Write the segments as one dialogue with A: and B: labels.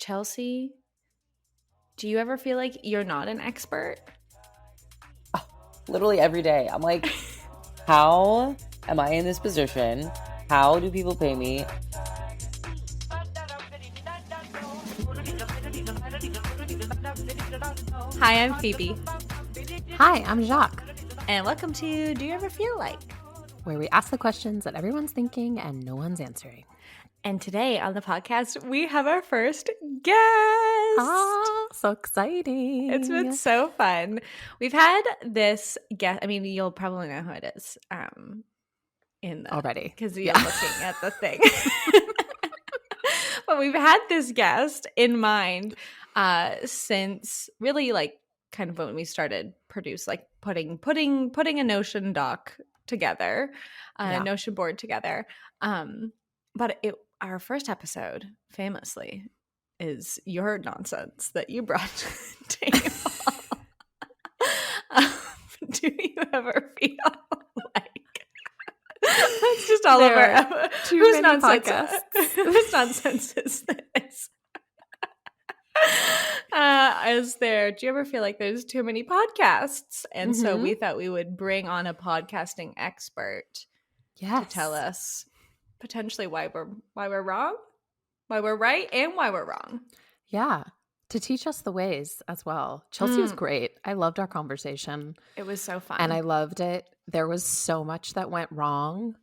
A: Chelsea, do you ever feel like you're not an expert?
B: Literally every day. I'm like, how am I in this position? How do people pay me?
A: Hi, I'm Phoebe.
C: Hi, I'm Jacque,
A: And welcome to Do You Ever Feel Like?
C: where we ask the questions that everyone's thinking and no one's answering.
A: And today on the podcast, we have our first guest.
C: Ah, so exciting.
A: It's been so fun. We've had this guest. I mean, you'll probably know who it is
C: Already.
A: because you're looking at the thing. But we've had this guest in mind since really like kind of when we started putting a Notion doc together, Notion board together. But our first episode, famously, is your nonsense that you brought to the table. Do you ever feel like that's just all over? Whose nonsense? Whose nonsense is this? Do you ever feel like there's too many podcasts? And so we thought we would bring on a podcasting expert to tell us potentially why we're wrong, why we're right, and why we're wrong.
C: Yeah, to teach us the ways as well. Chelsea was great. I loved our conversation.
A: It was so fun.
C: And I loved it. There was so much that went wrong.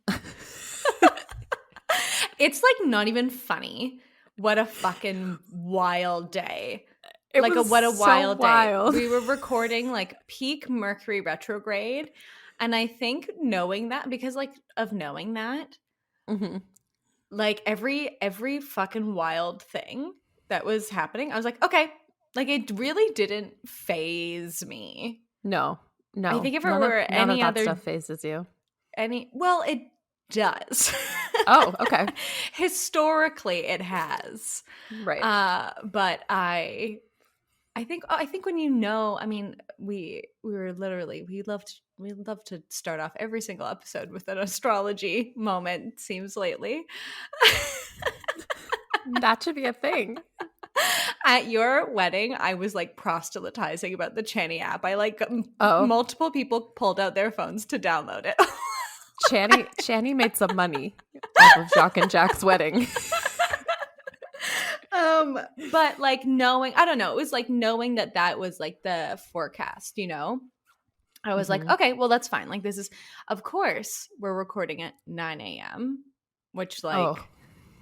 A: It's like not even funny. What a fucking wild day. What a wild day. We were recording like peak Mercury retrograde. And I think knowing that, like every fucking wild thing that was happening, I was like, okay, like it really didn't phase me.
C: No.
A: I think if it were any other
C: stuff phases you.
A: It does.
C: Oh, okay.
A: Historically, it has.
C: Right.
A: But I think when you know, I mean, we love to start off every single episode with an astrology moment, it seems lately.
C: That should be a thing.
A: At your wedding, I was like proselytizing about the Channy app. Multiple people pulled out their phones to download it.
C: Channy made some money off of Jacque and Jack's wedding.
A: But like knowing, I don't know, it was like knowing that was like the forecast, you know? I was like, okay, well, that's fine. Like this is, of course, we're recording at 9 a.m., which like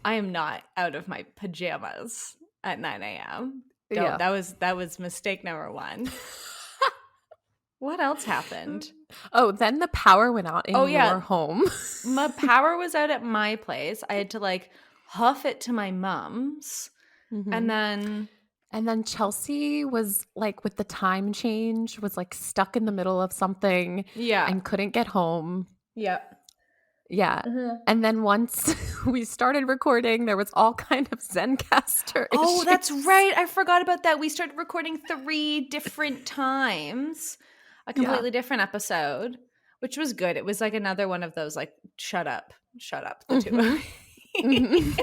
A: I am not out of my pajamas at 9 a.m.
C: Yeah.
A: That was mistake number one. What else happened?
C: Oh, then the power went out in your home.
A: My power was out at my place. I had to like huff it to my mom's. And then
C: Chelsea was like with the time change, was like stuck in the middle of something.
A: Yeah.
C: And couldn't get home.
A: Yep.
C: Yeah. And then once we started recording, there was all kind of Zencaster issues.
A: Oh, that's right. I forgot about that. We started recording 3 different times. A completely different episode, which was good. It was like another one of those like, shut up, the two of you.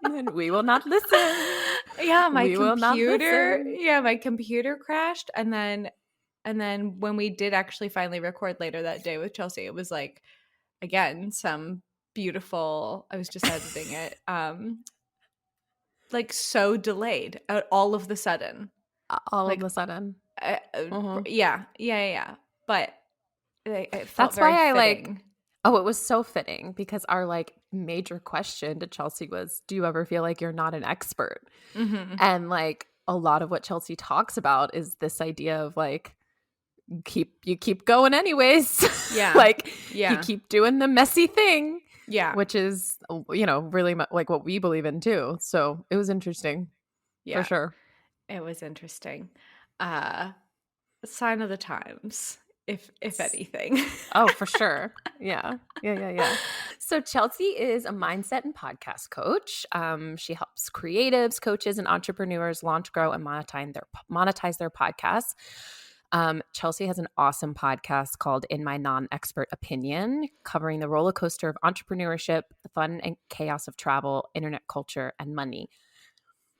C: And we will not listen.
A: Yeah, my computer crashed. And then when we did actually finally record later that day with Chelsea, it was like, again, some beautiful, I was just editing it, like so delayed all of the sudden.
C: All of a sudden.
A: Yeah. But it felt
C: that's why I
A: fitting.
C: like. Oh, it was so fitting because our like major question to Chelsea was, do you ever feel like you're not an expert? And like a lot of what Chelsea talks about is this idea of like, you keep going anyways.
A: Yeah.
C: You keep doing the messy thing.
A: Yeah.
C: Which is, really like what we believe in too. So it was interesting. Yeah. For sure.
A: It was interesting. Sign of the times. If anything.
C: Oh, for sure. Yeah. So Chelsea is a mindset and podcast coach. She helps creatives, coaches, and entrepreneurs launch, grow, and monetize their podcasts. Chelsea has an awesome podcast called In My Non-Expert Opinion, covering the roller coaster of entrepreneurship, the fun and chaos of travel, internet culture, and money.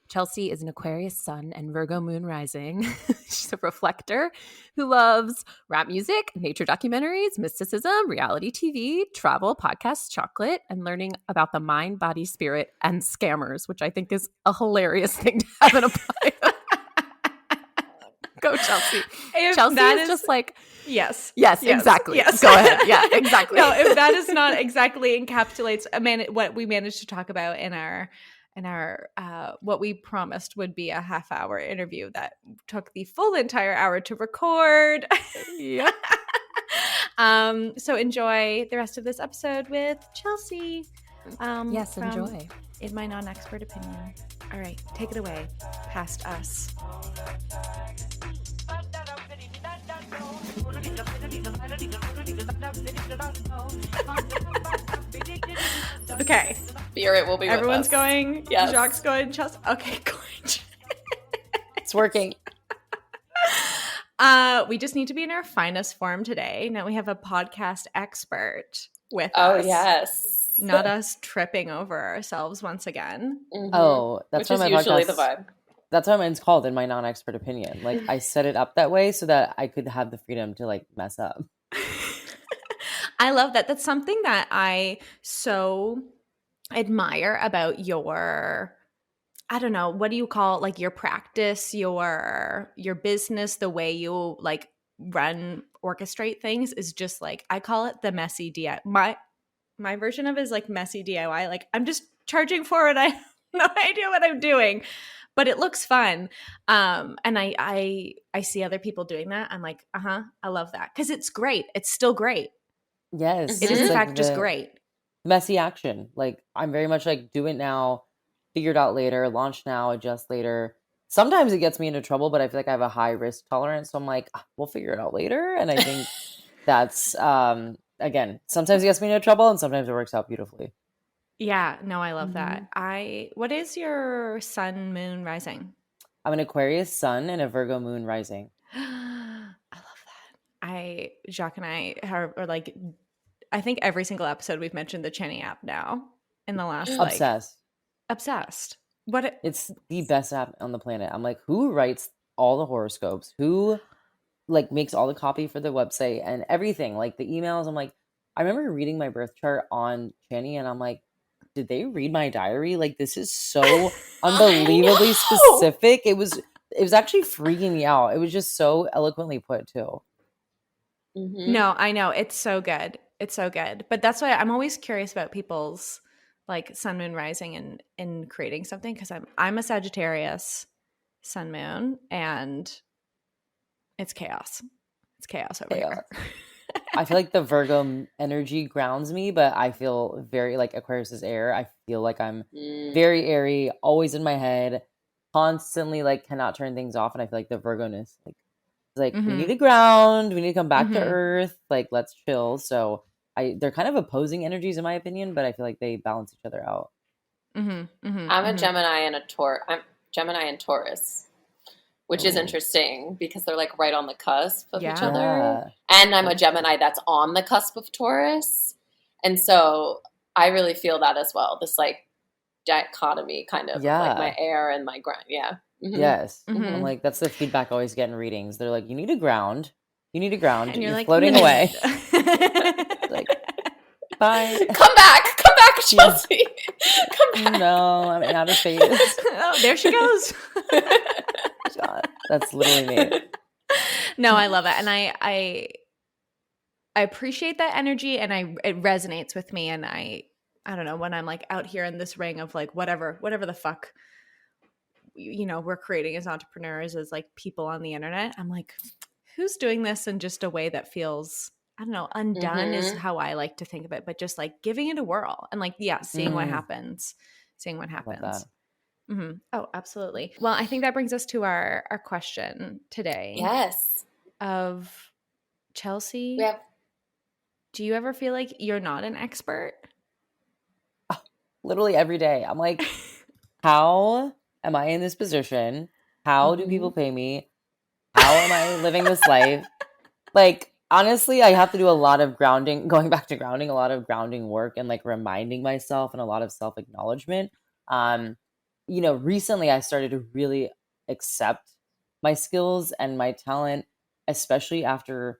C: Chelsea is an Aquarius sun and Virgo moon rising. She's a reflector who loves rap music, nature documentaries, mysticism, reality TV, travel, podcasts, chocolate, and learning about the mind, body, spirit, and scammers, which I think is a hilarious thing to have in a bio. Go, Chelsea.
A: If
C: Chelsea
A: that
C: is just like,
A: yes,
C: exactly.
A: Yes.
C: Go ahead. Yeah, exactly.
A: No, if that is not exactly encapsulates what we managed to talk about in our what we promised would be a half-hour interview that took the full entire hour to record.
C: Yep.
A: So enjoy the rest of this episode with Chelsea.
C: Yes, enjoy.
A: In my non-expert opinion. All right, take it away. Past us. Okay.
D: Spirit will be with us.
A: Everyone's going.
D: Yes.
A: Jacque's going. Chelsea. Okay, great.
B: It's working.
A: We just need to be in our finest form today. Now we have a podcast expert with
D: Oh,
A: us.
D: yes.
A: Not us tripping over ourselves once again.
D: Mhm.
B: Oh, that's
D: Which
B: why
D: is
B: my
D: usually
B: podcast,
D: the vibe.
B: That's why mine's called In My Non-Expert Opinion. Like, I set it up that way so that I could have the freedom to, like, mess up.
A: I love that. That's something that I so admire about your, I don't know, what do you call it? Like your practice, your business, the way you like run, orchestrate things is just like, I call it the messy DIY. My version of it is like messy DIY. Like I'm just charging for it. I have no idea what I'm doing, but it looks fun. And I see other people doing that. I'm like, I love that. Because it's great. It's still great.
B: Yes.
A: It is
B: it's
A: in
B: like
A: fact just
B: the
A: great.
B: messy action. Like, I'm very much like, do it now, figure it out later, launch now, adjust later. Sometimes it gets me into trouble, but I feel like I have a high risk tolerance. So I'm like, we'll figure it out later. And I think that's, again, sometimes it gets me into trouble and sometimes it works out beautifully.
A: Yeah, no, I love that. What is your sun, moon, rising?
B: I'm an Aquarius sun and a Virgo moon rising.
A: I love that. Jacques and I are like, I think every single episode we've mentioned the Chenny app now in the last like obsessed.
B: It's the best app on the planet. I'm like, who writes all the horoscopes? Who like makes all the copy for the website and everything? Like the emails. I'm like, I remember reading my birth chart on Chenny and I'm like, did they read my diary? Like this is so unbelievably specific. It was actually freaking me out. It was just so eloquently put too.
D: Mm-hmm.
A: No, I know. It's so good. It's so good. But that's why I'm always curious about people's like sun, moon, rising in creating something because I'm a Sagittarius sun, moon, and it's chaos. It's chaos over here.
B: I feel like the Virgo energy grounds me, but I feel very like Aquarius is air. I feel like I'm very airy, always in my head, constantly like cannot turn things off. And I feel like the Virgo-ness, like we need to ground, we need to come back to earth, like let's chill. So they're kind of opposing energies in my opinion, but I feel like they balance each other out.
D: I'm a Gemini and I'm Gemini and Taurus, which is interesting because they're like right on the cusp of each other. And I'm a Gemini that's on the cusp of Taurus. And so I really feel that as well. This like dichotomy kind of like my air and my ground. Yeah. Mm-hmm.
B: Yes. I'm like, that's the feedback I always get in readings. They're like, you need to ground. You need to ground.
A: And you're like,
B: floating away. Like, bye.
D: Come back, Chelsea. Come back.
B: No, I'm in outer space.
A: Oh, there she goes.
B: God, that's literally me.
A: No, I love it. And I appreciate that energy and it resonates with me. And I don't know, when I'm like out here in this ring of like whatever the fuck, you know, we're creating as entrepreneurs, as like people on the internet, I'm like, who's doing this in just a way that feels, I don't know, undone is how I like to think of it, but just like giving it a whirl and like, seeing what happens. Oh, absolutely. Well, I think that brings us to our question today.
D: Yes.
A: Of Chelsea.
D: Yep.
A: Do you ever feel like you're not an expert?
B: Literally every day. I'm like, how am I in this position? How do people pay me? How am I living this life? Like, honestly, I have to do a lot of grounding, going back to grounding, a lot of grounding work and like reminding myself and a lot of self-acknowledgement. recently I started to really accept my skills and my talent, especially after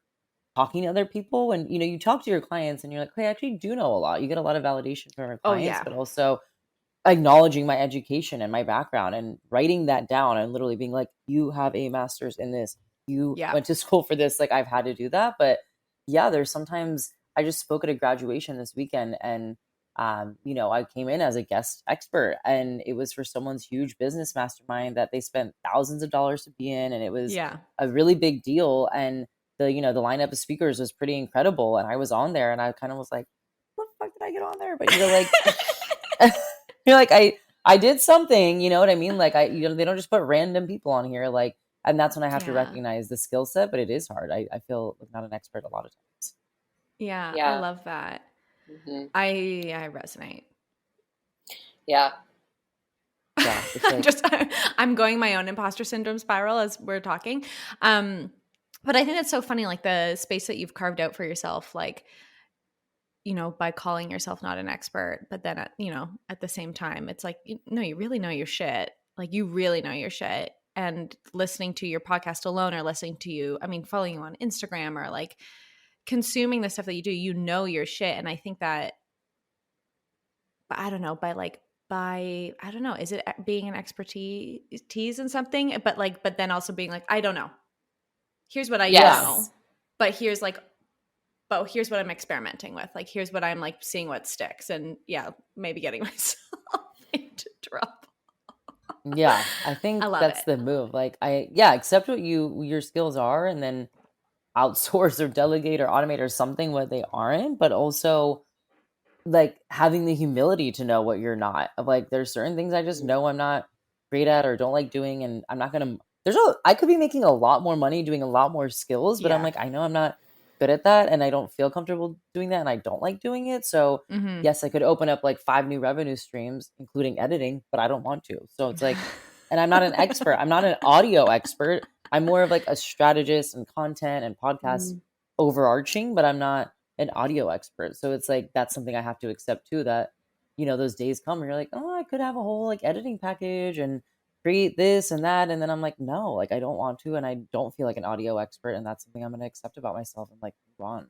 B: talking to other people. And, you talk to your clients and you're like, hey, I actually do know a lot. You get a lot of validation from your clients, but also acknowledging my education and my background and writing that down and literally being like, you have a master's in this. You went to school for this. Like, I've had to do that. But yeah, there's sometimes I just spoke at a graduation this weekend and, I came in as a guest expert and it was for someone's huge business mastermind that they spent thousands of dollars to be in. And it was a really big deal. And the lineup of speakers was pretty incredible. And I was on there and I kind of was like, what the fuck did I get on there? But you're like, you're like, I did something, you know what I mean? Like they don't just put random people on here. Like, and that's when I have to recognize the skill set, but it is hard. I feel like not an expert a lot of times.
A: Yeah. I love that. Mm-hmm. I resonate.
D: Yeah.
A: I'm going my own imposter syndrome spiral as we're talking. But I think it's so funny, like the space that you've carved out for yourself, like, by calling yourself not an expert, but then, at the same time, it's like, no, you really know your shit. Like you really know your shit. And listening to your podcast alone or listening to you, following you on Instagram or like consuming the stuff that you do, your shit. And I think that, but I don't know, I don't know, is it being an expertise in something? But then also being like, I don't know. Here's what I know. But here's what I'm experimenting with. Like, here's what I'm like seeing what sticks and maybe getting myself into trouble.
B: Yeah, I think that's the move. Like accept what your skills are and then outsource or delegate or automate or something what they aren't, but also like having the humility to know what you're not. Of like, there's certain things I just know I'm not great at or don't like doing, and I'm not gonna. I could be making a lot more money doing a lot more skills, but I'm like, I know I'm not good at that, and I don't feel comfortable doing that, and I don't like doing it. So yes, I could open up like 5 new revenue streams, including editing, but I don't want to. So it's like, and I'm not an expert. I'm not an audio expert. I'm more of like a strategist and content and podcast overarching, but I'm not an audio expert. So it's like, that's something I have to accept too, that, those days come where you're like, oh, I could have a whole like editing package and create this and that. And then I'm like, no, like I don't want to. And I don't feel like an audio expert. And that's something I'm going to accept about myself and like move on.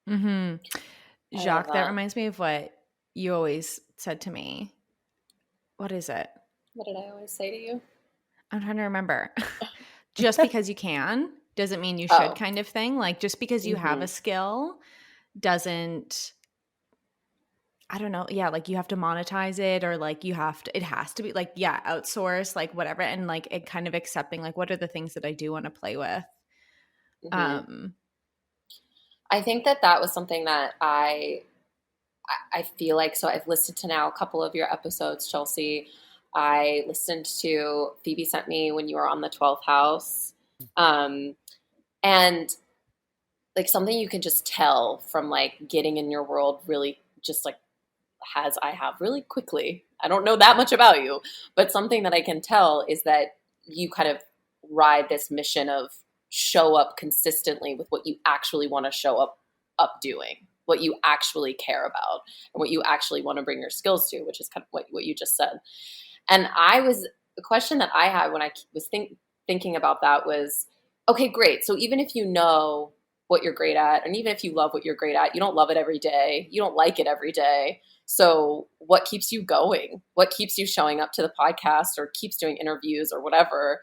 A: Mm-hmm. Jacque, that reminds me of what you always said to me. What is it?
D: What did I always say to you?
A: I'm trying to remember. Just because you can doesn't mean you should, kind of thing. Like just because you have a skill doesn't, I don't know. Yeah. Like you have to monetize it or like it has to be like, outsource, like whatever. And like it kind of accepting like, what are the things that I do want to play with?
D: I think that was something that I feel like, so I've listened to now a couple of your episodes, Chelsea. I listened to Phoebe sent me when you were on the 12th house. And like something you can just tell from like getting in your world really just like I have really quickly. I don't know that much about you, but something that I can tell is that you kind of ride this mission of show up consistently with what you actually want to show up doing, what you actually care about and what you actually want to bring your skills to, which is kind of what you just said. And the question that I had when I was thinking about that was, okay, great. So even if you know what you're great at, and even if you love what you're great at, you don't love it every day. You don't like it every day. So what keeps you going? What keeps you showing up to the podcast or keeps doing interviews or whatever?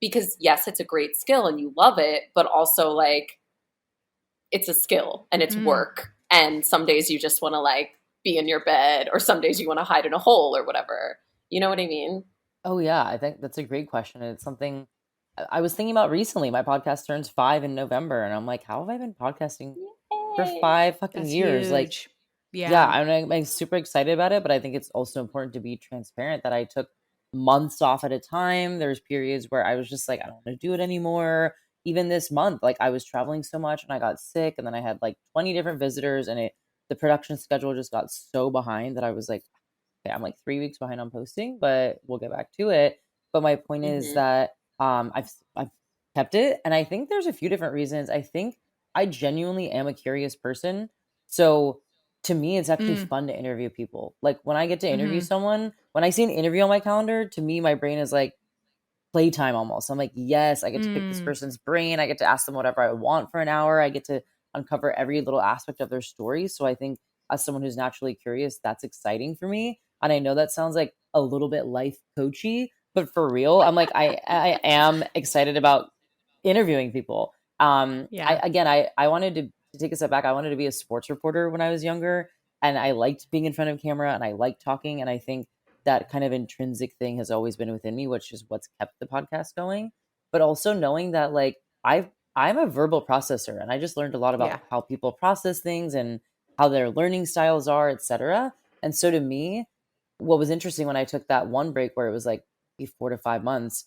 D: Because yes, it's a great skill and you love it, but also like it's a skill and it's work. And some days you just want to like be in your bed or some days you want to hide in a hole or whatever. You know what I mean?
B: Oh yeah. I think that's a great question. It's something I was thinking about recently. My podcast turns 5 in November and I'm like, how have I been podcasting for 5 fucking years?
A: Huge.
B: Like, yeah, I'm super excited about it, but I think it's also important to be transparent that I took months off at a time. There's periods where I was just like, I don't want to do it anymore. Even this month, like I was traveling so much and I got sick and then I had like 20 different visitors and the production schedule just got so behind that I was like, okay, I'm like 3 weeks behind on posting, but we'll get back to it. But my point is that I've kept it. And I think there's a few different reasons. I think I genuinely am a curious person. So to me, it's actually fun to interview people. Like when I get to interview someone, when I see an interview on my calendar, to me, my brain is like playtime almost. I'm like, yes, I get to pick this person's brain. I get to ask them whatever I want for an hour. I get to uncover every little aspect of their story. So I think as someone who's naturally curious, that's exciting for me. And I know that sounds like a little bit life coachy, but for real, I'm like, I am excited about interviewing people. I wanted to take a step back. I wanted to be a sports reporter when I was younger, and I liked being in front of camera and I liked talking. And I think that kind of intrinsic thing has always been within me, which is what's kept the podcast going. But also knowing that like I'm a verbal processor, and I just learned a lot about how people process things and how their learning styles are, etc. And so to me, what was interesting when I took that one break where it was like 4 to 5 months,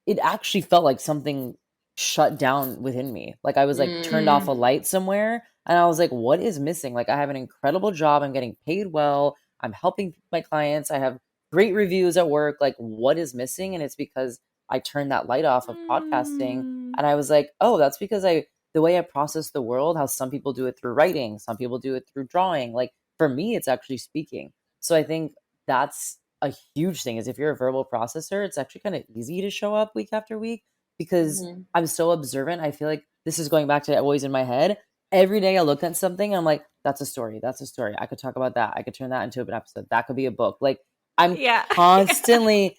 B: it actually felt like something shut down within me. Like I was like turned off a light somewhere, and I was like, what is missing? Like I have an incredible job. I'm getting paid well. I'm helping my clients. I have great reviews at work. Like what is missing? And it's because I turned that light off of podcasting. And I was like, oh, that's because the way I process the world, how some people do it through writing, some people do it through drawing. Like for me, it's actually speaking. So I think that's a huge thing, is if you're a verbal processor, it's actually kind of easy to show up week after week because I'm so observant. I feel like this is going back to always in my head. Every day I look at something, I'm like, that's a story. That's a story. I could talk about that. I could turn that into an episode. That could be a book. Like I'm constantly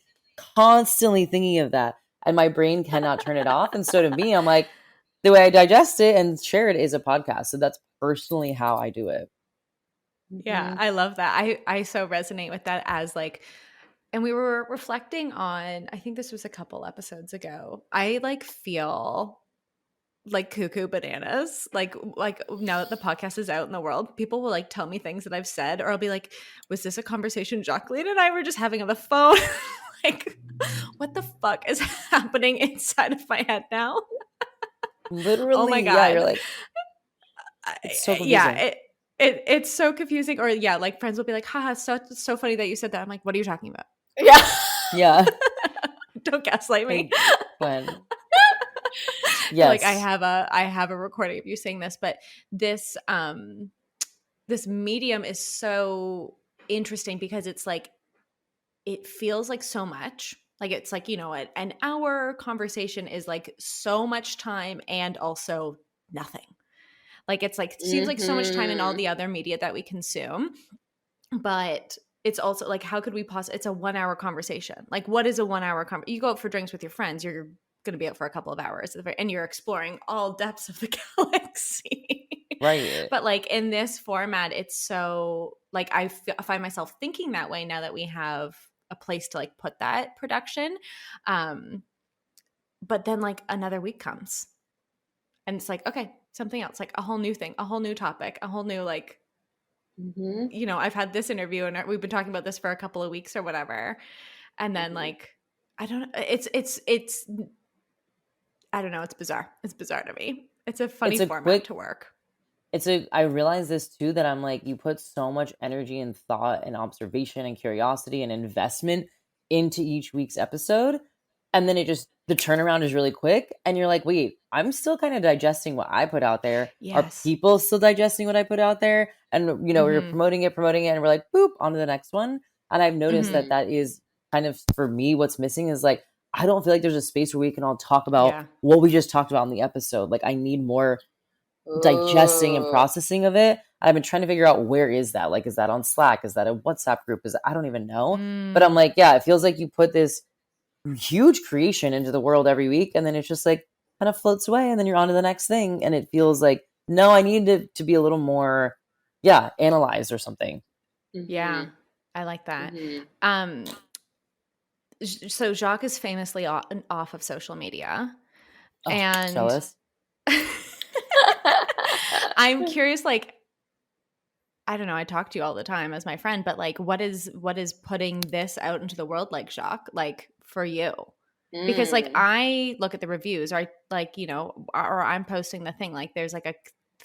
B: thinking of that, and my brain cannot turn it off. And so to me, I'm like, the way I digest it and share it is a podcast. So that's personally how I do it.
A: Yeah, I love that. I so resonate with that as like, and we were reflecting on, I think this was a couple episodes ago. I like feel like cuckoo bananas. Like now that the podcast is out in the world, people will like tell me things that I've said, or I'll be like, was this a conversation Jacqueline and I were just having on the phone? Like, what the fuck is happening inside of my head now?
B: Literally,
A: oh my God.
B: Yeah, you're like, it's so confusing.
A: Yeah, it's so confusing. Or yeah, like friends will be like, haha, so funny that you said that. I'm like, what are you talking about?
B: Yeah.
A: Don't gaslight me.
B: When
A: yes. Like I have a recording of you saying this, but this this medium is so interesting because it's like, it feels like so much. Like it's like, you know, an hour conversation is like so much time and also nothing. Like it's like, seems like so much time in all the other media that we consume, but it's also like, how could we it's a 1 hour conversation. Like what is a 1 hour conversation? You go out for drinks with your friends, you're going to be out for a couple of hours and you're exploring all depths of the galaxy.
B: Right.
A: But like in this format, it's so like, I find myself thinking that way now that we have a place to like put that production. But then like another week comes and it's like, okay, something else, like a whole new thing, a whole new topic, a whole new like, you know, I've had this interview and we've been talking about this for a couple of weeks or whatever. And then like, I don't know, it's I don't know. It's bizarre. It's bizarre to me. It's a funny format to work.
B: I realize this too, that I'm like, you put so much energy and thought and observation and curiosity and investment into each week's episode. And then the turnaround is really quick. And you're like, wait, I'm still kind of digesting what I put out there. Yes. Are people still digesting what I put out there? And, you know, we're promoting it. And we're like, boop, on to the next one. And I've noticed that is kind of, for me, what's missing is like, I don't feel like there's a space where we can all talk about what we just talked about in the episode. Like I need more digesting and processing of it. I've been trying to figure out, where is that? Like, is that on Slack? Is that a WhatsApp group? I don't even know. But I'm like, yeah, it feels like you put this huge creation into the world every week, and then it's just like kind of floats away, and then you're on to the next thing. And it feels like, no, I need it to be a little more, analyzed or something.
A: Yeah, I like that. So Jacques is famously off of social media.
B: Oh,
A: and
B: jealous.
A: I'm curious, like, I don't know, I talk to you all the time as my friend, but like, what is putting this out into the world like, Jacques, like for you? Because like I look at the reviews, or like, you know, or I'm posting the thing, like there's like a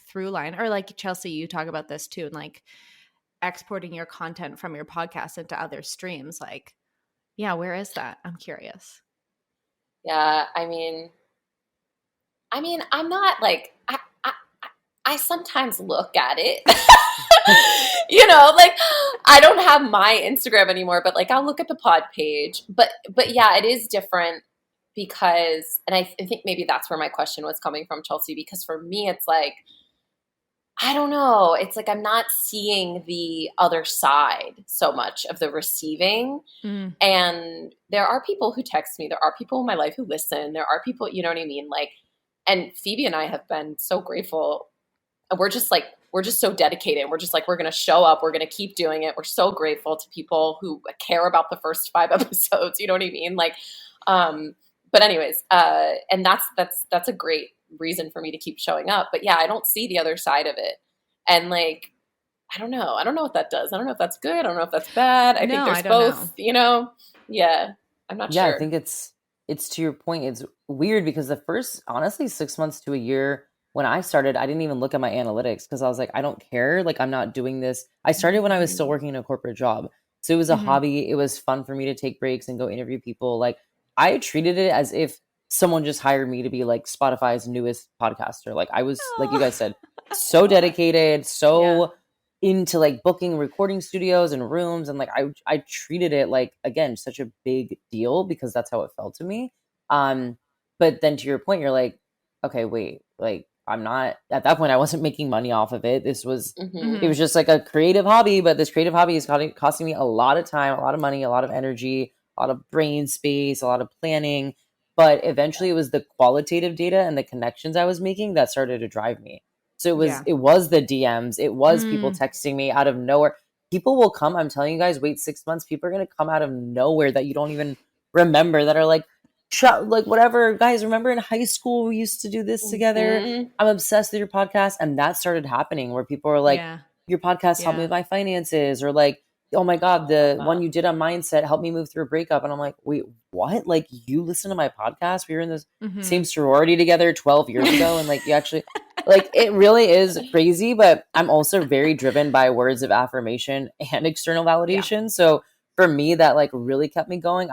A: through line, or like Chelsea, you talk about this too, and like exporting your content from your podcast into other streams. Like, yeah, where is that? I'm curious.
D: Yeah, I mean, I'm not like, I sometimes look at it You know, like I don't have my Instagram anymore, but like I'll look at the pod page. But yeah, it is different because, and I think maybe that's where my question was coming from, Chelsea, because for me, it's like, I don't know. It's like I'm not seeing the other side so much of the receiving.
A: Mm.
D: And there are people who text me. There are people in my life who listen. There are people, you know what I mean? Like, and Phoebe and I have been so grateful. We're just so dedicated. We're just like, we're going to show up. We're going to keep doing it. We're so grateful to people who care about the first 5 episodes. You know what I mean? Like, but anyways, and that's a great reason for me to keep showing up. But yeah, I don't see the other side of it. And like, I don't know what that does. I don't know if that's good. I don't know if that's bad. I think there's both, you know? Yeah. I'm not sure.
B: Yeah, I think it's to your point. It's weird because the first, honestly, 6 months to a year when I started, I didn't even look at my analytics because I was like, I don't care. Like, I'm not doing this. I started when I was still working in a corporate job. So it was a hobby. It was fun for me to take breaks and go interview people. Like, I treated it as if someone just hired me to be like Spotify's newest podcaster. Like, I was, like you guys said, so dedicated, so into like booking recording studios and rooms. And like, I treated it like, again, such a big deal because that's how it felt to me. But then to your point, you're like, okay, wait, like, I'm not, at that point, I wasn't making money off of it. This was, it was just like a creative hobby, but this creative hobby is costing me a lot of time, a lot of money, a lot of energy, a lot of brain space, a lot of planning. But eventually it was the qualitative data and the connections I was making that started to drive me. So it was the DMs. It was people texting me out of nowhere. People will come. I'm telling you guys, wait 6 months. People are going to come out of nowhere that you don't even remember that are like, like whatever, guys, remember in high school we used to do this together? I'm obsessed with your podcast. And that started happening where people are like, your podcast helped me with my finances, or like, oh my God, the one you did on mindset helped me move through a breakup. And I'm like, wait, what? Like, you listen to my podcast? We were in this same sorority together 12 years ago. And like, you actually, like, it really is crazy, but I'm also very driven by words of affirmation and external validation. So for me, that like really kept me going.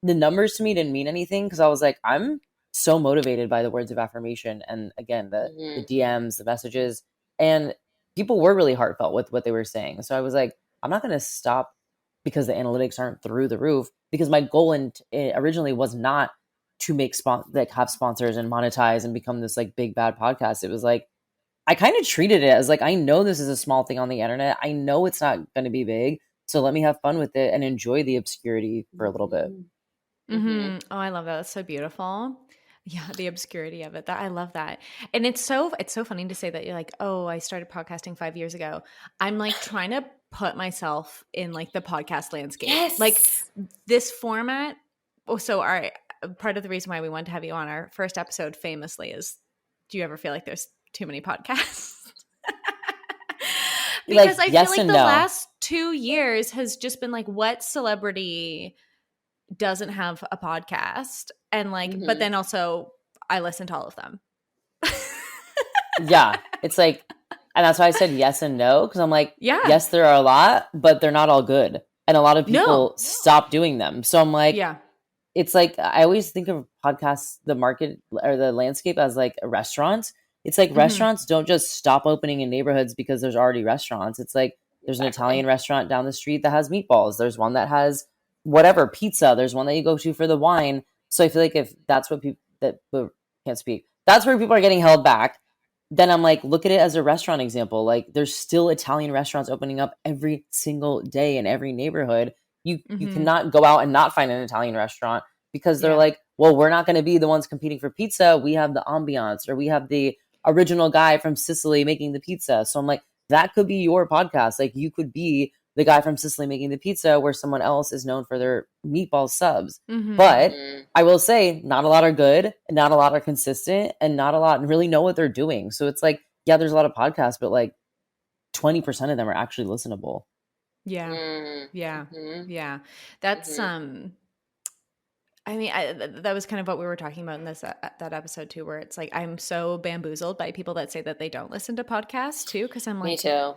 B: The numbers to me didn't mean anything because I was like, I'm so motivated by the words of affirmation. And again, the DMs, the messages, and people were really heartfelt with what they were saying. So I was like, I'm not going to stop because the analytics aren't through the roof, because my goal originally was not to make have sponsors and monetize and become this like big bad podcast. It was like, I kind of treated it as like, I know this is a small thing on the internet. I know it's not going to be big. So let me have fun with it and enjoy the obscurity for a little bit.
A: Oh, I love that. That's so beautiful. Yeah, the obscurity of it. I love that. And it's so funny to say that you're like, oh, I started podcasting 5 years ago. I'm like trying to put myself in like the podcast landscape.
D: Yes.
A: Like this format. Oh, so part of the reason why we wanted to have you on our first episode famously is, do you ever feel like there's too many podcasts? Because like, I feel like the last 2 years has just been like, what celebrity doesn't have a podcast? And like, but then also I listen to all of them.
B: Yeah. It's like, and that's why I said yes and no. Cause I'm like, yes, there are a lot, but they're not all good. And a lot of people stop doing them. So I'm like, it's like, I always think of podcasts, the market or the landscape as like a restaurant. It's like restaurants don't just stop opening in neighborhoods because there's already restaurants. It's like, there's an Italian restaurant down the street that has meatballs. There's one that has whatever, pizza. There's one that you go to for the wine. So I feel like if that's what people can't speak, that's where people are getting held back, then I'm like, look at it as a restaurant example. Like, there's still Italian restaurants opening up every single day in every neighborhood. You cannot go out and not find an Italian restaurant because they're like, well, we're not going to be the ones competing for pizza. We have the ambiance, or we have the original guy from Sicily making the pizza. So I'm like, that could be your podcast. Like, you could be the guy from Sicily making the pizza where someone else is known for their meatball subs. But I will say, not a lot are good, not a lot are consistent, and not a lot really know what they're doing. So it's like, yeah, there's a lot of podcasts, but like 20% of them are actually listenable.
A: Yeah. That's I mean, that was kind of what we were talking about in that episode too, where it's like, I'm so bamboozled by people that say that they don't listen to podcasts too, because I'm like,
D: me too.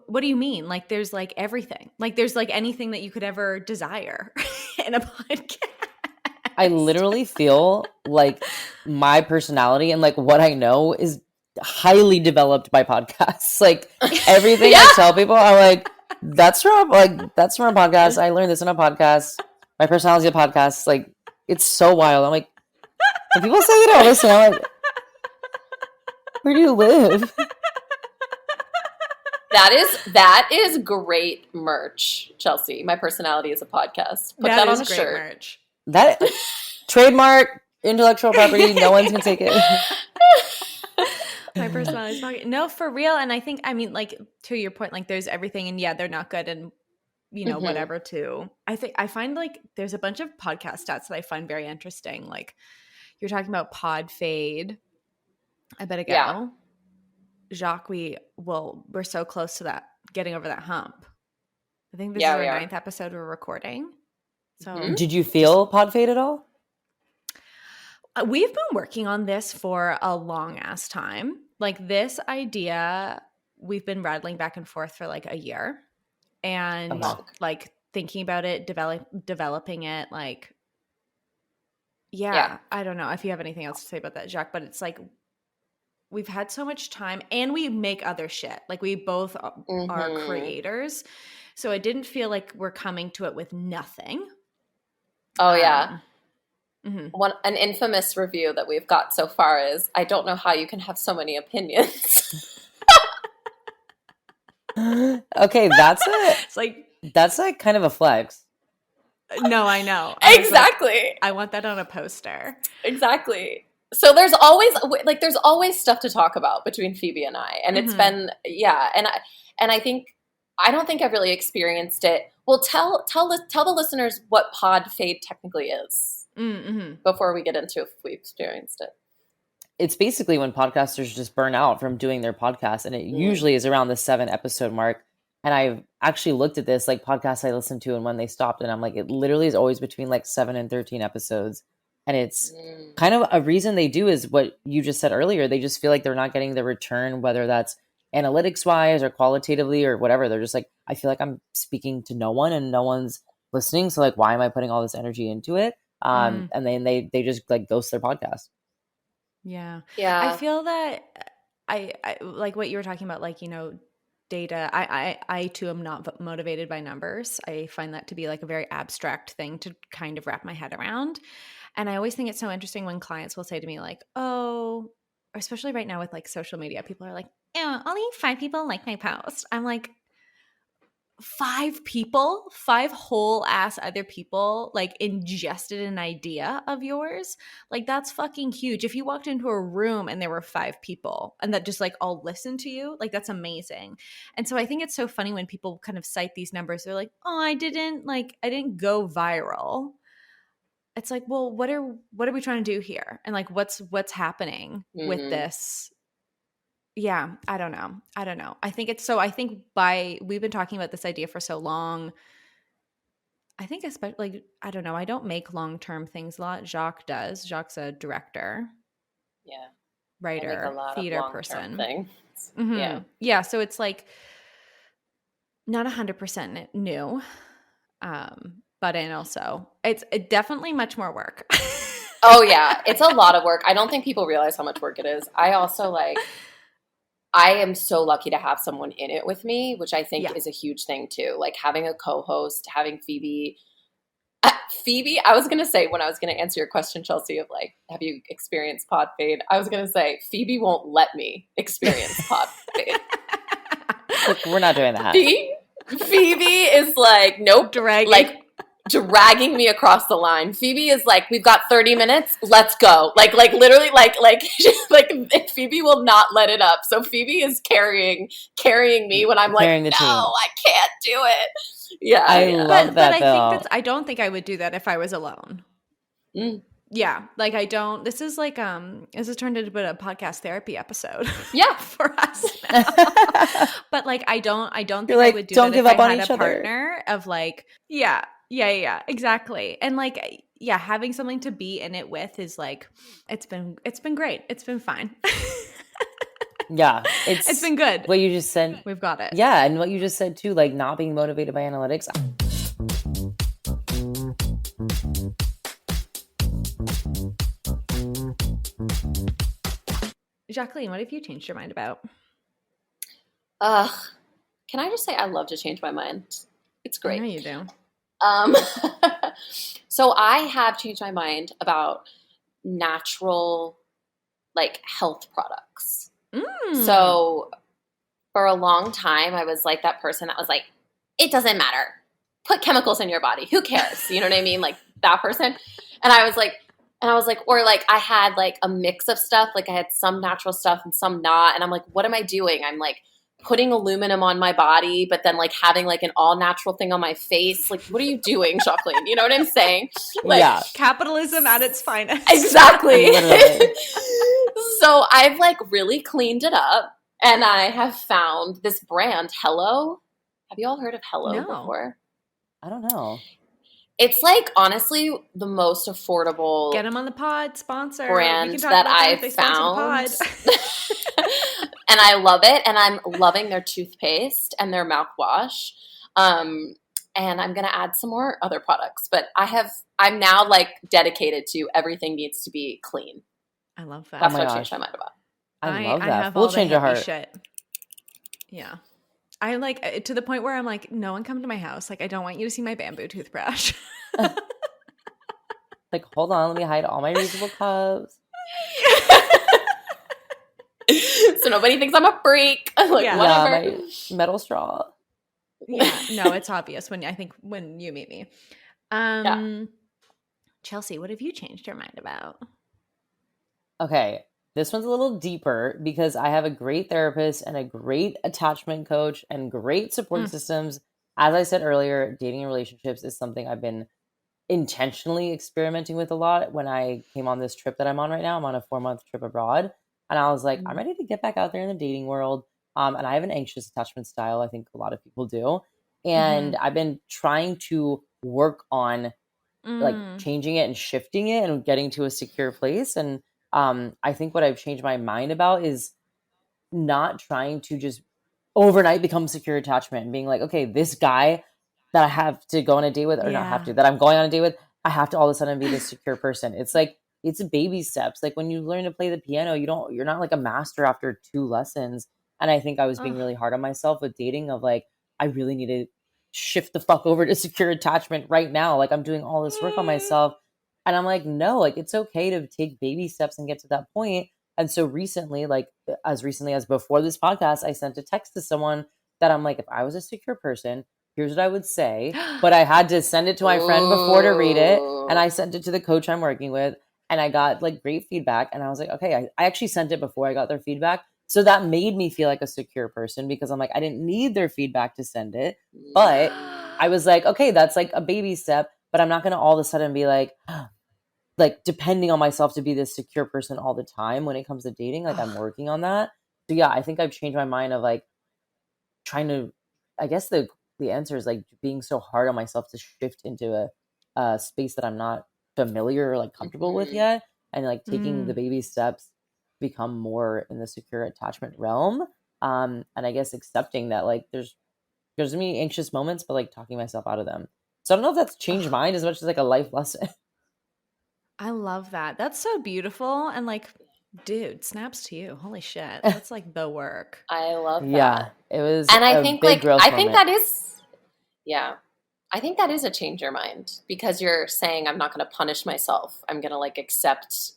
A: What do you mean? Like, there's like everything. Like, there's like anything that you could ever desire in a podcast.
B: I literally feel like my personality and like what I know is highly developed by podcasts. Like everything I tell people, I'm like, that's from a podcast. I learned this in a podcast. My personality is a podcast. Like, it's so wild. I'm like, and people say they don't listen. I'm like, where do you live?
D: That is great merch, Chelsea. My personality is a podcast. Put that on a shirt. Merch.
B: That trademark, intellectual property. No one's gonna take it.
A: My personality is podcast. No, for real. And I think, I mean, like, to your point, like, there's everything, and yeah, they're not good, and whatever too. I find like there's a bunch of podcast stats that I find very interesting. Like, you're talking about pod fade. I bet a go. Jacque, we're so close to that, getting over that hump. I think this is our 9th episode we're recording. So
B: did you feel pod fade at all?
A: We've been working on this for a long ass time. Like, this idea, we've been rattling back and forth for like a year, and like thinking about it, developing it. Like, I don't know if you have anything else to say about that, Jacque, but it's like, we've had so much time, and we make other shit. Like, we both are creators. So I didn't feel like we're coming to it with nothing.
D: Oh, yeah. An infamous review that we've got so far is, I don't know how you can have so many opinions.
B: Okay, that's it.
A: It's like,
B: that's like kind of a flex.
A: No, I know.
D: Exactly.
A: Like, I want that on a poster.
D: Exactly. So there's always stuff to talk about between Phoebe and I, and it's been and I don't think I've really experienced it. Well, tell the listeners what pod fade technically is before we get into if we experienced it.
B: It's basically when podcasters just burn out from doing their podcast, and it usually is around the 7 episode mark. And I've actually looked at this, like, podcasts I listened to and when they stopped, and I'm like, it literally is always between like 7 and 13 episodes. And it's kind of a reason they do is what you just said earlier. They just feel like they're not getting the return, whether that's analytics wise or qualitatively or whatever. They're just like, I feel like I'm speaking to no one and no one's listening. So like, why am I putting all this energy into it? And then they just like ghost their podcast.
A: Yeah. I feel that I like what you were talking about, like, data. I too am not motivated by numbers. I find that to be like a very abstract thing to kind of wrap my head around. And I always think it's so interesting when clients will say to me like, oh, especially right now with like social media, people are like, oh, only 5 people like my post. I'm like, 5 people, 5 whole ass other people like ingested an idea of yours. Like, that's fucking huge. If you walked into a room and there were 5 people and that just like all listened to you, like, that's amazing. And so I think it's so funny when people kind of cite these numbers. They're like, oh, I didn't go viral. It's like, well, what are we trying to do here? And like, what's happening with this? Yeah, I don't know. I think we've been talking about this idea for so long. I think especially, like, I don't know. I don't make long-term things a lot. Jacque does. Jacque's a director.
D: Yeah.
A: Writer, theater person.
D: Things.
A: Yeah. So it's like not 100% new. But and also it's definitely much more work.
D: Oh yeah. It's a lot of work. I don't think people realize how much work it is. I also I am so lucky to have someone in it with me, which I think is a huge thing too. Like, having a co-host, having Phoebe. Phoebe, I was going to say, when I was going to answer your question, Chelsea, of like, have you experienced pod fade? I was going to say, Phoebe won't let me experience pod fade.
B: Look, we're not doing that.
D: Phoebe is like, nope. Dragging me across the line. Phoebe is like, we've got 30 minutes. Let's go. Like literally, like Phoebe will not let it up. So Phoebe is carrying me when I'm like, no, I can't do it. Yeah.
B: I love that.
A: But I don't think I would do that if I was alone. Yeah. Like, I don't, this is like, this has turned into a podcast therapy episode.
D: Yeah.
A: For us now. But like, I don't think
B: like,
A: I would do
B: don't
A: that
B: give
A: if
B: up
A: I
B: on
A: had
B: each
A: a partner of like, yeah, exactly. And like, yeah, having something to be in it with is like, it's been great. It's been fine.
B: Yeah.
A: It's been good.
B: What you just said.
A: We've got it.
B: Yeah. And what you just said too, like not being motivated by analytics.
A: Jacqueline, what have you changed your mind about?
D: Can I just say I love to change my mind? It's great.
A: I know you do.
D: So I have changed my mind about natural, like, health products. So for a long time, I was like that person that was like, it doesn't matter. Put chemicals in your body. Who cares? You know what I mean? Like that person. And I was like, or like I had like a mix of stuff. Like I had some natural stuff and some not. And I'm like, what am I doing? I'm like putting aluminum on my body, but then like having like an all natural thing on my face. Like, what are you doing, Jacqueline? You know what I'm saying? Like,
B: yeah.
A: Capitalism at its finest.
D: Exactly. So I've like really cleaned it up. And I have found this brand, Hello. Have you all heard of Hello before?
B: I don't know.
D: It's like honestly the most affordable.
A: Get them on the pod sponsor
D: brand that I've found. And I love it. And I'm loving their toothpaste and their mouthwash. And I'm going to add some more other products. But I'm now like dedicated to everything needs to be clean.
A: I love that.
D: That's what I changed my mind about.
B: I love that.
A: I have
B: Full
A: all
B: change
A: the
B: of heart.
A: shit. Yeah. I like to the point where I'm like, no one come to my house. Like, I don't want you to see my bamboo toothbrush.
B: Like, hold on, let me hide all my reusable cups.
D: So nobody thinks I'm a freak. Like, whatever.
B: Yeah, my metal straw.
A: Yeah, no, it's obvious when you meet me. Chelsea, what have you changed your mind about?
B: Okay, this one's a little deeper because I have a great therapist and a great attachment coach and great support systems. As I said earlier, dating and relationships is something I've been intentionally experimenting with a lot. When I came on this trip that I'm on right now, I'm on a 4-month trip abroad. And I was like, I'm ready to get back out there in the dating world. And I have an anxious attachment style. I think a lot of people do. And I've been trying to work on like changing it and shifting it and getting to a secure place. And I think what I've changed my mind about is not trying to just overnight become secure attachment and being like, okay, this guy that I have to go on a date with, or not have to, that I'm going on a date with, I have to all of a sudden be this secure person. It's like, it's baby steps. Like when you learn to play the piano, you're not like a master after 2 lessons. And I think I was being really hard on myself with dating of like, I really need to shift the fuck over to secure attachment right now. Like I'm doing all this work on myself. And I'm like, no, like it's okay to take baby steps and get to that point. And so recently, like as recently as before this podcast, I sent a text to someone that I'm like, if I was a secure person, here's what I would say. But I had to send it to my friend before to read it. And I sent it to the coach I'm working with. And I got like great feedback. And I was like, okay, I actually sent it before I got their feedback. So that made me feel like a secure person because I'm like, I didn't need their feedback to send it. But I was like, okay, that's like a baby step. But I'm not going to all of a sudden be like depending on myself to be this secure person all the time when it comes to dating. Like I'm working on that. So yeah, I think I've changed my mind of like trying to, I guess the answer is like being so hard on myself to shift into a space that I'm not familiar or like comfortable with yet. And like taking the baby steps, become more in the secure attachment realm. And I guess accepting that like there's gonna be anxious moments, but like talking myself out of them. So I don't know if that's changed mine as much as like a life lesson.
A: I love that. That's so beautiful. And like, dude, snaps to you. Holy shit. That's like the work.
D: I love that.
B: Yeah, it was.
D: And I think like,
B: I think
D: that is, I think that is a change your mind because you're saying I'm not going to punish myself. I'm going to like accept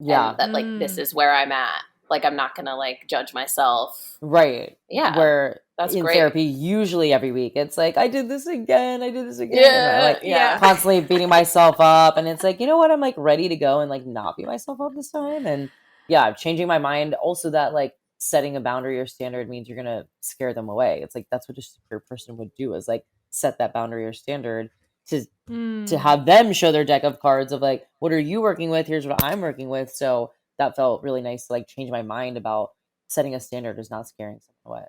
D: that like this is where I'm at. Like I'm not going to like judge myself.
B: Right.
D: Yeah.
B: Where
D: that's
B: in
D: great.
B: Therapy, usually every week, it's like, I did this again.
D: Yeah.
B: And I'm like constantly beating myself up. And it's like, you know what? I'm like ready to go and like not beat myself up this time. And yeah, I'm changing my mind. Also that like setting a boundary or standard means you're going to scare them away. It's like, that's what a secure person would do is like set that boundary or standard to have them show their deck of cards of like, what are you working with? Here's what I'm working with. So that felt really nice to like change my mind about setting a standard is not scaring someone away.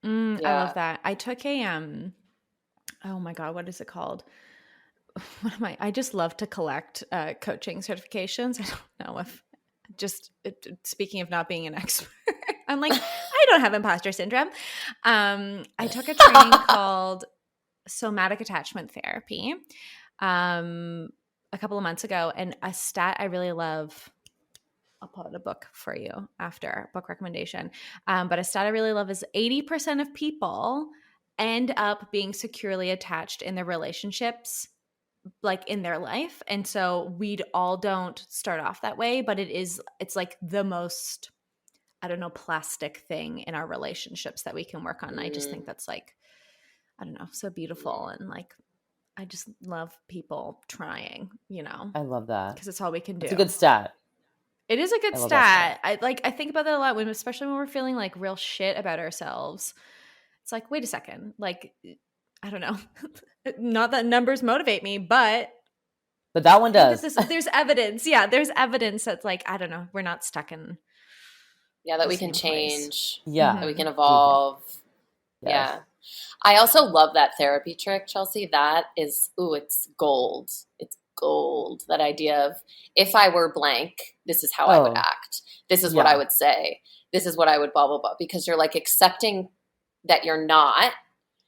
A: I love that. I took a oh my God, what is it called? I just love to collect coaching certifications. I don't know if speaking of not being an expert, I'm like, I don't have imposter syndrome. I took a training called somatic attachment therapy a couple of months ago, and a stat I really love. I'll pull out a book for you after, book recommendation. But a stat I really love is 80% of people end up being securely attached in their relationships, like in their life. And so we all don't start off that way, but it's like the most, I don't know, plastic thing in our relationships that we can work on. And I just think that's like, I don't know, so beautiful. And like, I just love people trying, you know.
B: I love that.
A: Because it's all we can do.
B: It's a good stat.
A: It is a good stat. I think about that a lot, especially when we're feeling like real shit about ourselves. It's like, wait a second. Like, I don't know. Not that numbers motivate me, but
B: that one does.
A: There's evidence. Yeah, there's evidence that's like, I don't know, we're not stuck in.
D: Yeah, that we can change.
B: Place. Yeah.
D: That we can evolve. Yes. Yeah. I also love that therapy trick, Chelsea. That is, it's gold. It's gold. That idea of, if I were blank, this is how I would act. This is what I would say. This is what I would blah, blah, blah. Because you're like accepting that you're not.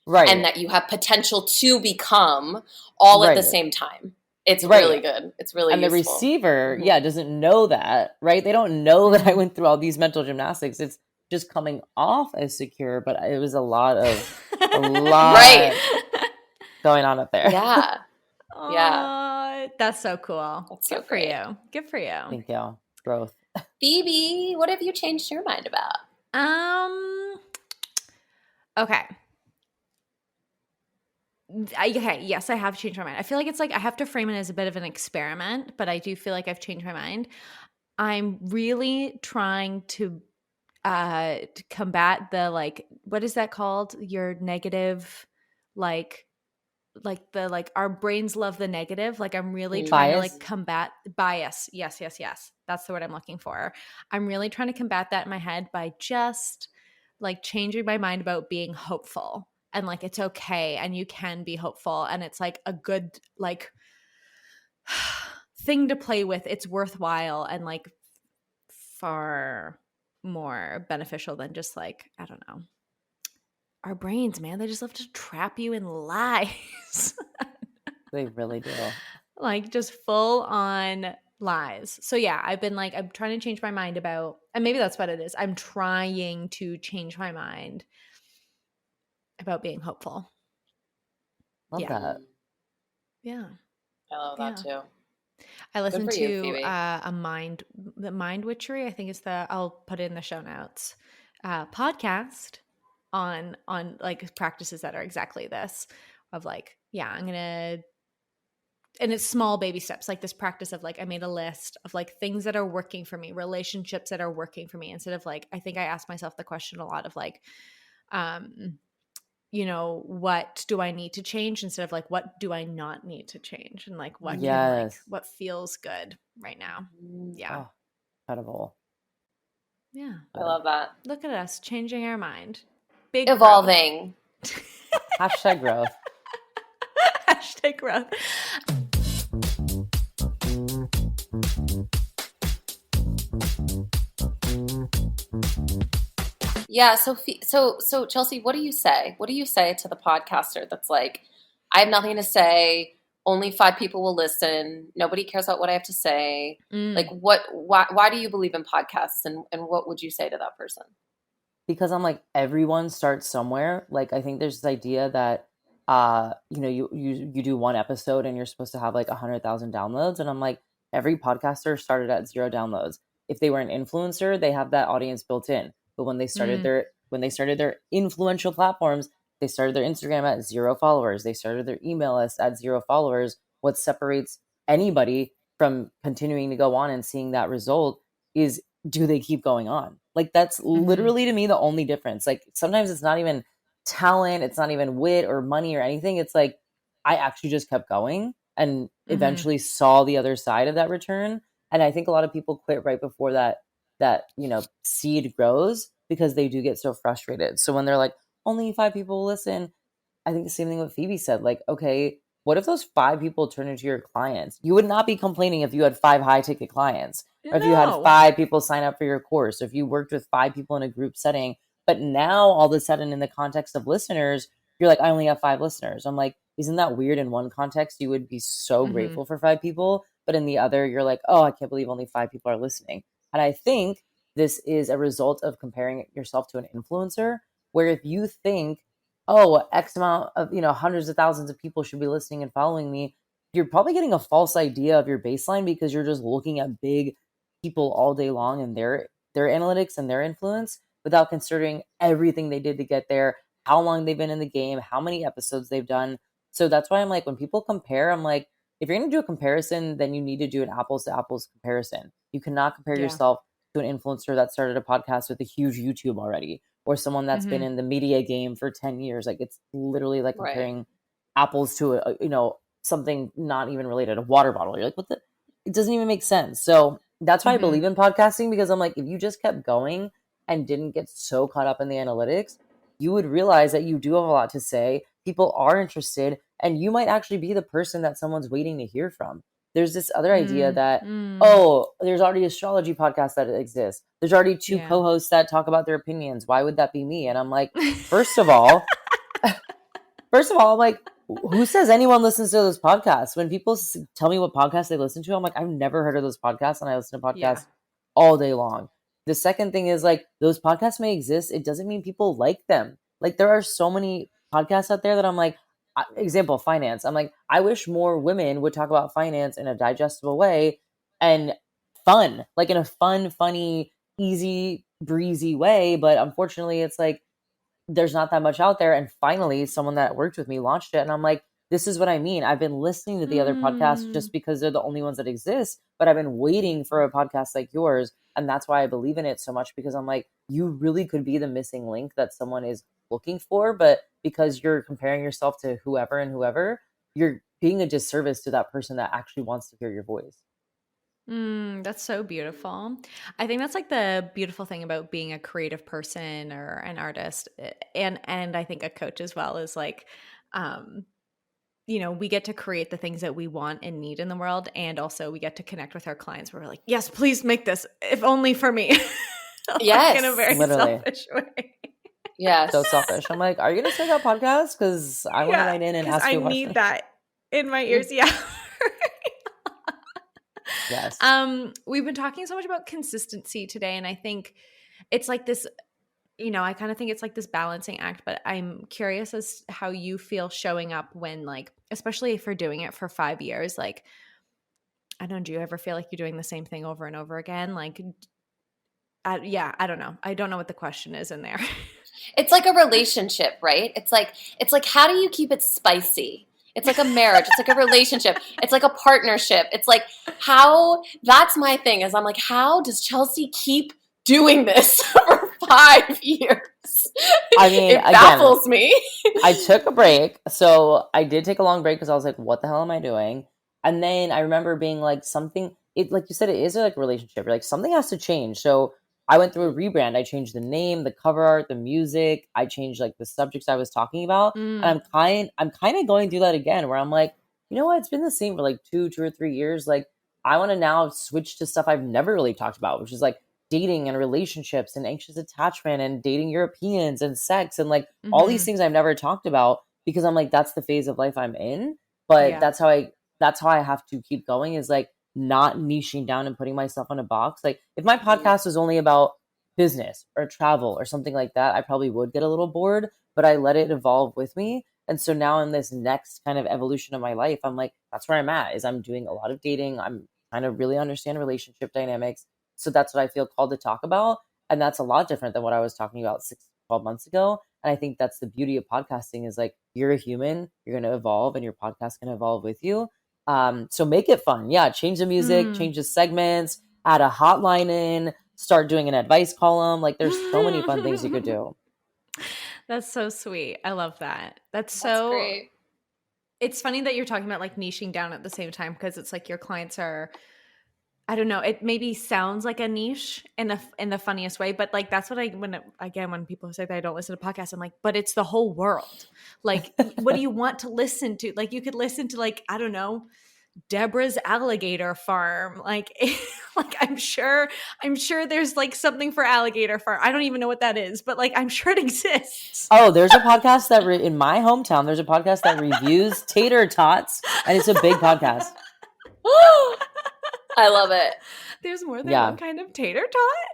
D: Right. And that you have potential to become all at the same time. It's really good. It's really useful.
B: And the receiver, doesn't know that, right? They don't know that I went through all these mental gymnastics. It's just coming off as secure, but it was a lot going on up there.
D: Yeah.
A: Yeah. That's so cool.
D: That's
A: Good
D: so
A: for you. Good for you.
B: Thank you. Growth.
D: Phoebe, what have you changed your mind about?
A: Okay. Yes, I have changed my mind. I feel like it's like I have to frame it as a bit of an experiment, but I do feel like I've changed my mind. I'm really trying to combat the, like, what is that called? Your negative, like our brains love the negative. Like, I'm really trying to like combat bias. Yes. That's the word I'm looking for. I'm really trying to combat that in my head by just like changing my mind about being hopeful. And like, it's okay. And you can be hopeful. And it's like a good, like, thing to play with. It's worthwhile and like far more beneficial than just like, I don't know. Our brains, man, they just love to trap you in lies.
B: They really do.
A: Like just full on lies. So yeah, I've been like, I'm trying to change my mind about, and maybe that's what it is. I'm trying to change my mind about being hopeful.
B: Love that.
A: Yeah.
D: I love that too.
A: I listened to the Mind Witchery. I think it's I'll put it in the show notes. Podcast on like practices that are exactly this of like, I'm gonna, and it's small baby steps, like this practice of like, I made a list of like things that are working for me, relationships that are working for me, instead of like, I think I asked myself the question a lot of like, you know, what do I need to change, instead of like, what do I not need to change, and like what can, like, what feels good right now. Yeah.
B: Oh, incredible.
A: Yeah.
D: I love that.
A: Look at us changing our mind. Big
D: evolving.
B: Hashtag growth.
A: Hashtag growth.
D: Yeah. So Chelsea, what do you say? What do you say to the podcaster that's like, I have nothing to say. Only 5 people will listen. Nobody cares about what I have to say. Like, why do you believe in podcasts? And what would you say to that person?
B: Because I'm like, everyone starts somewhere. Like, I think there's this idea that, you know, you do one episode and you're supposed to have like 100,000 downloads. And I'm like, every podcaster started at 0 downloads. If they were an influencer, they have that audience built in. But when they started their influential platforms, they started their Instagram at 0 followers. They started their email list at 0 followers. What separates anybody from continuing to go on and seeing that result is, do they keep going on? Like, that's literally to me the only difference. Like, sometimes it's not even talent, it's not even wit or money or anything. It's like, I actually just kept going and eventually saw the other side of that return. And I think a lot of people quit right before that, you know, seed grows, because they do get so frustrated. So when they're like, only 5 people listen, I think the same thing what Phoebe said. Like, okay, what if those 5 people turn into your clients? You would not be complaining if you had 5 high ticket clients, or if you had 5 people sign up for your course, or if you worked with 5 people in a group setting. But now all of a sudden, in the context of listeners, you're like, I only have 5 listeners. I'm like, isn't that weird? In one context, you would be so grateful for 5 people, but in the other, you're like, oh, I can't believe only 5 people are listening. And I think this is a result of comparing yourself to an influencer, where if you think, oh, X amount of, hundreds of thousands of people should be listening and following me, you're probably getting a false idea of your baseline because you're just looking at big people all day long and their analytics and their influence without considering everything they did to get there, how long they've been in the game, how many episodes they've done. So that's why I'm like, when people compare, I'm like, if you're going to do a comparison, then you need to do an apples to apples comparison. You cannot compare yourself to an influencer that started a podcast with a huge YouTube already, or someone that's been in the media game for 10 years. Like, it's literally like comparing apples to something not even related, a water bottle. You're like, it doesn't even make sense. So that's why I believe in podcasting, because I'm like, if you just kept going and didn't get so caught up in the analytics, you would realize that you do have a lot to say. People are interested, and you might actually be the person that someone's waiting to hear from. There's this other idea that, there's already astrology podcasts that exist. There's already two co-hosts that talk about their opinions. Why would that be me? And I'm like, first of all, I'm like, who says anyone listens to those podcasts? When people tell me what podcasts they listen to, I'm like, I've never heard of those podcasts, and I listen to podcasts all day long. The second thing is, like, those podcasts may exist. It doesn't mean people like them. Like, there are so many podcasts out there that I'm like, example, finance. I'm like, I wish more women would talk about finance in a digestible way and fun, like in a fun, funny, easy, breezy way. But unfortunately, it's like, there's not that much out there. And finally, someone that worked with me launched it. And I'm like, this is what I mean. I've been listening to the other podcasts just because they're the only ones that exist, but I've been waiting for a podcast like yours. And that's why I believe in it so much, because I'm like, you really could be the missing link that someone is looking for. But because you're comparing yourself to whoever, you're being a disservice to that person that actually wants to hear your voice.
A: That's so beautiful. I think that's like the beautiful thing about being a creative person or an artist, and I think a coach as well, is like, we get to create the things that we want and need in the world, and also we get to connect with our clients where we're like, yes, please make this, if only for me.
D: Yes,
A: in a very selfish way.
D: Yes,
B: so selfish. I'm like, are you gonna start that podcast? Because I want to write in and ask you a question.
A: I need that in my ears. Yeah.
B: Yes.
A: We've been talking so much about consistency today, and I think it's like this, I kind of think it's like this balancing act, but I'm curious as how you feel showing up when, like, especially if you're doing it for 5 years, like, I don't know, do you ever feel like you're doing the same thing over and over again? Like, I don't know. I don't know what the question is in there.
D: It's like a relationship, right? It's like, how do you keep it spicy? It's like a marriage. It's like a relationship. It's like a partnership. It's like, that's my thing, is I'm like, how does Chelsea keep doing this for 5 years?
B: I mean,
D: it baffles me.
B: I took a break. So I did take a long break because I was like, what the hell am I doing? And then I remember being like, like you said, it is like a relationship. You're like, something has to change. So I went through a rebrand. I changed the name, the cover art, the music. I changed like the subjects I was talking about. And I'm kind of going through that again, where I'm like, you know what? It's been the same for like 2 or 3 years. Like, I want to now switch to stuff I've never really talked about, which is like dating and relationships and anxious attachment and dating Europeans and sex and like all these things I've never talked about, because I'm like, that's the phase of life I'm in. But that's how I have to keep going, is like, not niching down and putting myself in a box. Like, if my podcast was only about business or travel or something like that, I probably would get a little bored, but I let it evolve with me. And so now in this next kind of evolution of my life, I'm like, that's where I'm at, is I'm doing a lot of dating. I'm trying to really understand relationship dynamics. So that's what I feel called to talk about. And that's a lot different than what I was talking about 12 months ago. And I think that's the beauty of podcasting, is like, you're a human, you're going to evolve, and your podcast can evolve with you. So make it fun. Yeah. Change the music, change the segments, add a hotline in, start doing an advice column. Like, there's so many fun things you could do.
A: That's so sweet. I love that. That's
D: great.
A: It's funny that you're talking about like niching down at the same time, because it's like your clients are, I don't know, it maybe sounds like a niche in the funniest way, but like, that's what when people say that I don't listen to podcasts, I'm like, but it's the whole world. Like, what do you want to listen to? Like, you could listen to, like, I don't know, Deborah's alligator farm. Like, like I'm sure there's like something for alligator farm. I don't even know what that is, but like, I'm sure it exists.
B: Oh, there's a podcast that in my hometown, there's a podcast that reviews tater tots, and it's a big podcast.
D: I love it.
A: There's more than one kind of tater tot?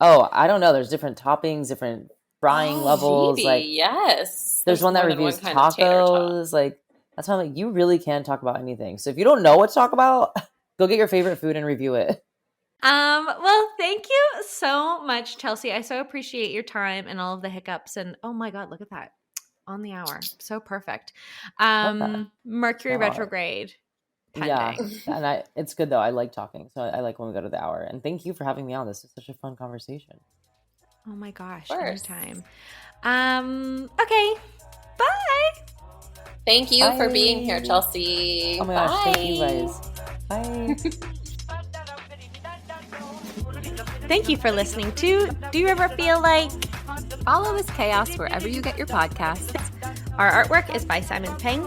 B: Oh, I don't know. There's different toppings, different frying levels.
D: Phoebe,
B: like,
D: yes.
B: There's one that reviews tacos. Like, that's why I'm like, you really can talk about anything. So if you don't know what to talk about, go get your favorite food and review it.
A: Well, thank you so much, Chelsea. I so appreciate your time and all of the hiccups. And oh my God, look at that. On the hour. So perfect. Mercury retrograde. Pending.
B: Yeah. And it's good though. I like talking. So I like when we go to the hour. And thank you for having me on. This is such a fun conversation.
A: Oh my gosh. Anytime. Okay. Bye.
D: Thank you for being here, Chelsea.
B: Oh my gosh. Thank you guys. Bye.
A: Thank you for listening to Do You Ever Feel Like?
C: Follow This Chaos wherever you get your podcasts.
A: Our artwork is by Simon Peng.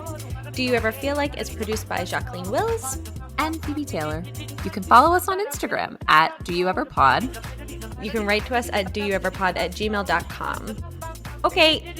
A: Do You Ever Feel Like is produced by Jacqueline Wills
C: and Phoebe Taylor. You can follow us on Instagram at doyoueverpod.
A: You can write to us at doyoueverpod@gmail.com. Okay,